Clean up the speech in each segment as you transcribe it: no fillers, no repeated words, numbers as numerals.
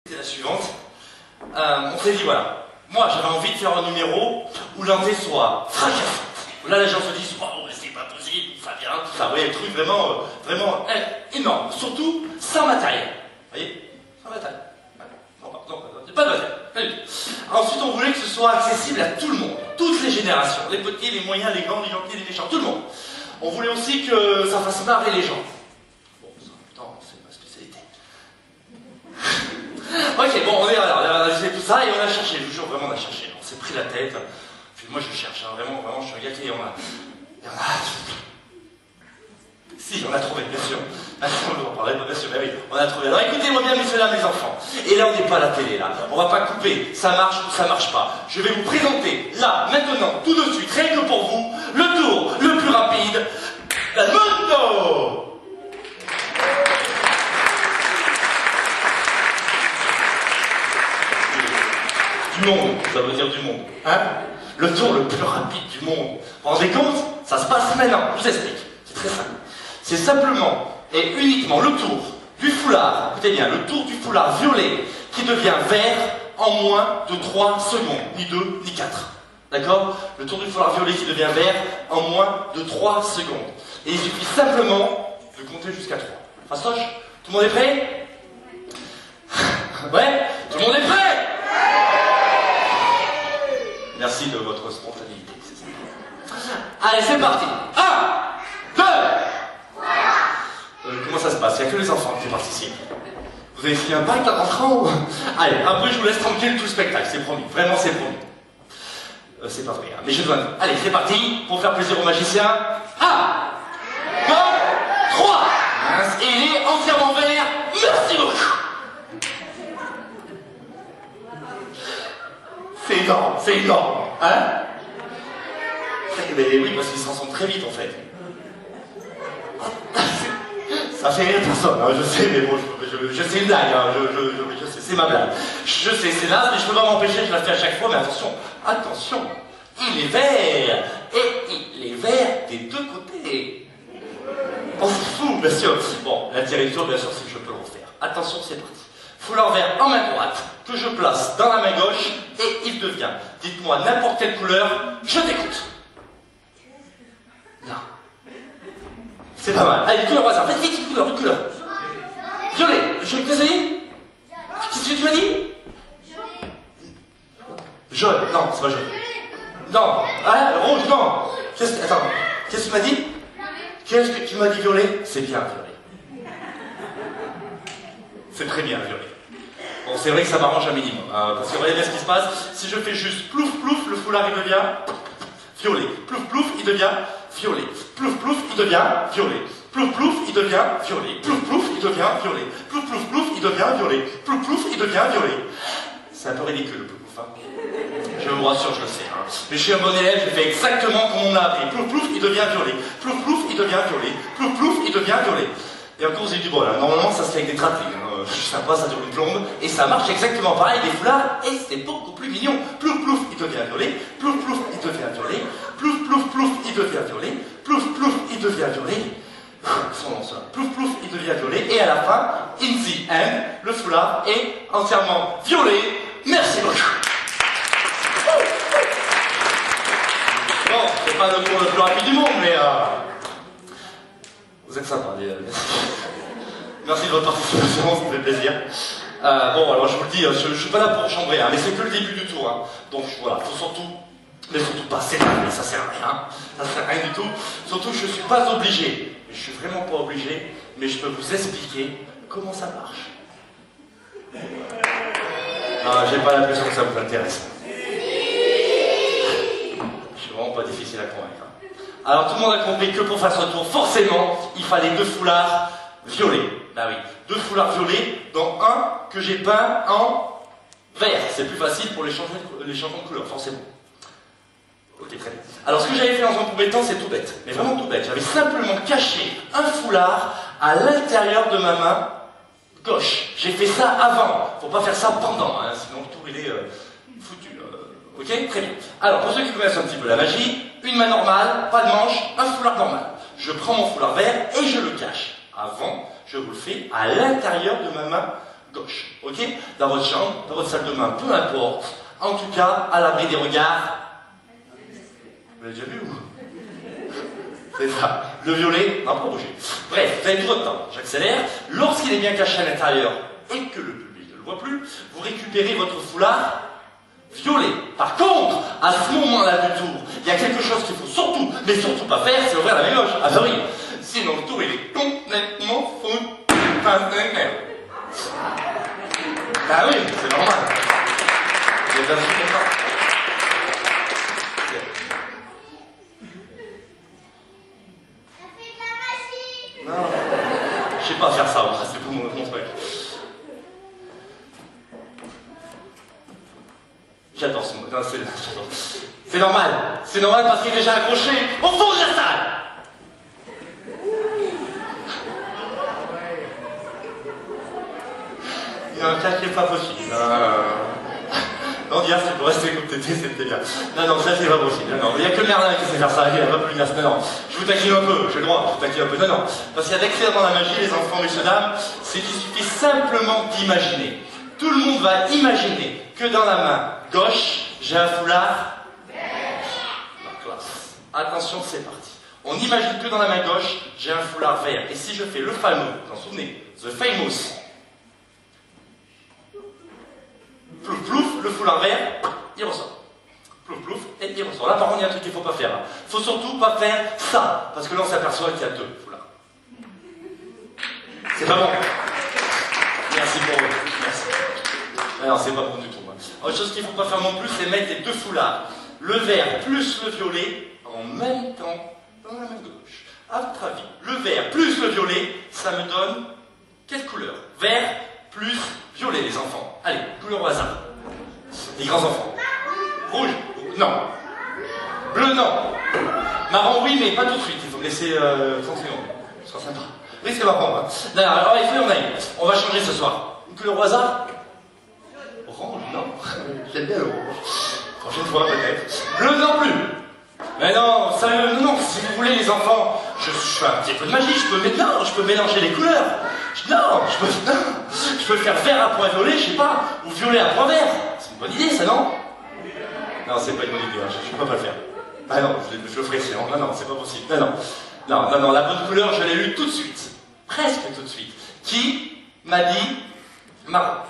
C'est la suivante. On s'est dit, voilà, moi j'avais envie de faire un numéro où l'entrée soit fracassante. Là les gens se disent, oh, mais c'est pas possible, Fabien, tout ça, vous voyez, le truc vraiment énorme. Surtout sans matériel. Vous voyez, sans matériel. Non, pas de matériel. Pas du tout. Ensuite, on voulait que ce soit accessible à tout le monde, toutes les générations, les petits, les moyens, les grands, les gentils, les méchants, tout le monde. On voulait aussi que ça fasse marrer les gens. Bon, ça, putain, c'est ma spécialité. Ok, bon, on est analysé tout ça et on a cherché, je vous jure, vraiment on a cherché. On s'est pris la tête. Puis moi je cherche, hein, vraiment, je suis un gars qui Si, on a trouvé, bien sûr. On vous en parlerai, bien sûr, mais oui, on a trouvé. Alors écoutez-moi bien, messieurs, dames, les enfants. Et là, on n'est pas à la télé, là. On va pas couper, ça marche ou ça marche pas. Je vais vous présenter, là, maintenant, tout de suite, rien que pour vous, le tour le plus rapide, la moto! Du monde, ça veut dire du monde. Hein? Le tour le plus rapide du monde. Vous vous rendez compte? Ça se passe maintenant. Je vous explique. C'est très simple. C'est simplement et uniquement le tour du foulard, écoutez bien, le tour du foulard violet qui devient vert en moins de 3 secondes. Ni 2, ni 4. D'accord? Le tour du foulard violet qui devient vert en moins de 3 secondes. Et il suffit simplement de compter jusqu'à 3. Fastoche? Tout le monde est prêt? Ouais? Tout le monde est prêt? Merci de votre spontanéité, c'est ça. Allez, c'est parti. 1, 2. Comment ça se passe? Il n'y a que les enfants qui participent. Vous avez fait un bac là rentrant? Allez, après je vous laisse tranquille tout le spectacle, c'est promis. Vraiment, c'est promis. C'est pas vrai, hein, mais je dois... Allez, c'est parti, pour faire plaisir aux magiciens. 1, 2, 3. Et il est entièrement vert. Merci beaucoup. C'est énorme, hein? Mais oui, parce qu'ils s'en sont très vite en fait. Ça fait rire personne, hein, je sais, mais bon, je sais une blague, hein, je sais, c'est ma blague. Je sais, c'est là, mais je peux pas m'empêcher, je la fais à chaque fois, mais attention, il est vert, et il est vert des deux côtés. On s'en fout, bien sûr. Bon, la direction, bien sûr, c'est que je peux le refaire. Attention, c'est parti. Foulard vert en main droite, que je place dans la main gauche, et il devient. Dites-moi n'importe quelle couleur, je t'écoute. Non. C'est pas mal. Allez, une couleur au hasard. Faites vite, une couleur. Violet. Je vais essayer. Qu'est-ce que tu m'as dit? Jaune. Non, c'est pas jaune. Non. Ah, rouge, non. Attends. Qu'est-ce que tu m'as dit? Qu'est-ce que tu m'as dit, violet? C'est bien, violet. C'est très bien, violet. Bon, c'est vrai que ça m'arrange un minimum, parce que regardez bien ce qui se passe. Si je fais juste plouf plouf, le foulard il devient violet. Plouf plouf, il devient violet. Plouf plouf, il devient violet. Plouf plouf, il devient violet. Plouf plouf, il devient violet. Plouf plouf plouf, il devient violet. Plouf plouf, il devient violet. C'est un peu ridicule le plouf plouf, hein. Je vous rassure, je le sais, hein. Mais je suis un bon élève, je fais exactement comme on a appris. Plouf plouf, il devient violet. Plouf plouf, il devient violet. Plouf plouf, il devient violet. Et encore, j'ai dit, bon, là, normalement, ça se fait avec des trappings. Je suis sympa, ça dure une plombe, et ça marche exactement pareil, des foulards, et c'est beaucoup plus mignon. Plouf plouf, il devient violet. Plouf plouf, il devient violet. Plouf plouf plouf, il devient violet. Plouf plouf, il devient violet. Son nom, ça. Plouf plouf, il devient violet. Et à la fin, in the end, le foulard est entièrement violet. Merci beaucoup. Bon, c'est pas le tour le plus rapide du monde, mais vous êtes sympa, merci de votre participation, ça me fait plaisir. Bon, alors je vous le dis, je ne suis pas là pour chambrer, hein, mais c'est que le début du tour. Hein. Donc voilà, faut surtout pas s'énerver, ça sert à rien. Ça sert à rien du tout. Surtout, je ne suis pas obligé. Je suis vraiment pas obligé, mais je peux vous expliquer comment ça marche. J'ai pas l'impression que ça vous intéresse. Je suis vraiment pas difficile à convaincre. Alors tout le monde a compris que pour faire ce tour, forcément, il fallait 2 foulards violets. Bah oui, 2 foulards violets, dont un que j'ai peint en vert. C'est plus facile pour les changements de couleur, forcément. Ok, très bien. Alors ce que j'avais fait dans un premier temps, c'est tout bête. Mais vraiment tout bête. J'avais simplement caché un foulard à l'intérieur de ma main gauche. J'ai fait ça avant. Faut pas faire ça pendant, hein, sinon le tour il est foutu. Ok, très bien. Alors pour ceux qui connaissent un petit peu la magie, une main normale, pas de manche, un foulard normal. Je prends mon foulard vert et je le cache. Avant, je vous le fais à l'intérieur de ma main gauche. Ok? Dans votre chambre, dans votre salle de bain, peu importe. En tout cas, à l'abri des regards. Vous l'avez déjà vu ou? C'est ça. Le violet, non, pas bouger. Bref, vous avez tout votre temps. J'accélère. Lorsqu'il est bien caché à l'intérieur et que le public ne le voit plus, vous récupérez votre foulard violet. Par contre, à ce moment-là du tour, il y a quelque chose qu'il faut surtout, mais surtout pas faire, c'est ouvrir la main gauche. Ah bah oui. Sinon, le tour, il est complètement fou. Bah oui, c'est normal. Vous êtes là-dessus comme ça. Non, je sais pas faire ça, c'est pour mon truc. J'adore ce mot. Non, c'est normal. C'est normal parce qu'il est déjà accroché au fond de la salle. Non, ça c'est pas possible. Non, dire tu peux rester comme t'étais, c'était bien. Non, ça c'est pas possible. Non, il n'y a que Merlin qui sait faire ça, il n'y a pas plus Ignace. Non, je vous taquine un peu, j'ai le droit, je vous taquine un peu. Non, parce qu'il y a d'excellent dans la magie, les enfants, messieurs, dames, c'est qu'il suffit simplement d'imaginer. Tout le monde va imaginer que dans la main gauche, j'ai un foulard. La classe. Attention, c'est parti. On imagine que dans la main gauche, j'ai un foulard vert. Et si je fais le fameux, vous vous souvenez, the famous. Plouf plouf, le foulard vert, il ressort. Plouf plouf, et il ressort. Là par contre il y a un truc qu'il ne faut pas faire. Il ne faut surtout pas faire ça, parce que là on s'aperçoit qu'il y a deux foulards. C'est pas bon. Merci pour vous. Merci. Alors c'est pas bon du tout. Autre chose qu'il ne faut pas faire non plus, c'est mettre les deux foulards, le vert plus le violet, en même temps dans la main gauche. À votre avis, le vert plus le violet, ça me donne quelle couleur? Vert plus violet, les enfants. Allez, couleur au hasard. Les grands enfants. Rouge? Non. Bleu, non. Marron, oui, mais pas tout de suite. Il faut me laisser 30 secondes. Ce sera sympa. Risque de m'apprendre. Hein. Non, alors, il faut y en aller. On va changer ce soir. Une couleur au hasard? Orange, non. J'aime bien le rouge. Prochaine fois, peut-être. Bleu, non plus. Mais non, sérieux, non, si vous voulez, les enfants, je fais un petit peu de magie, je peux mélanger les couleurs. Je peux faire vert à point violet, je sais pas, ou violet à point vert. C'est une bonne idée, ça, non? Non, c'est pas une bonne idée, je peux pas le faire. Ah non, je le ferai, c'est non, c'est pas possible. Non, la bonne couleur, je l'ai eue tout de suite. Presque tout de suite. Qui m'a dit marron?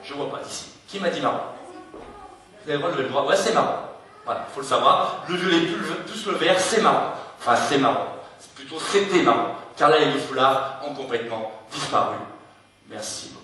Je vois pas d'ici. Qui m'a dit marron? Vous avez le droit de lever le doigt. Ouais, c'est marron. Voilà, faut le savoir. Le violet plus le vert, c'est marron. Enfin, c'est marron. C'est plutôt c'était marron. Car là, les deux foulards ont complètement disparu. Merci beaucoup.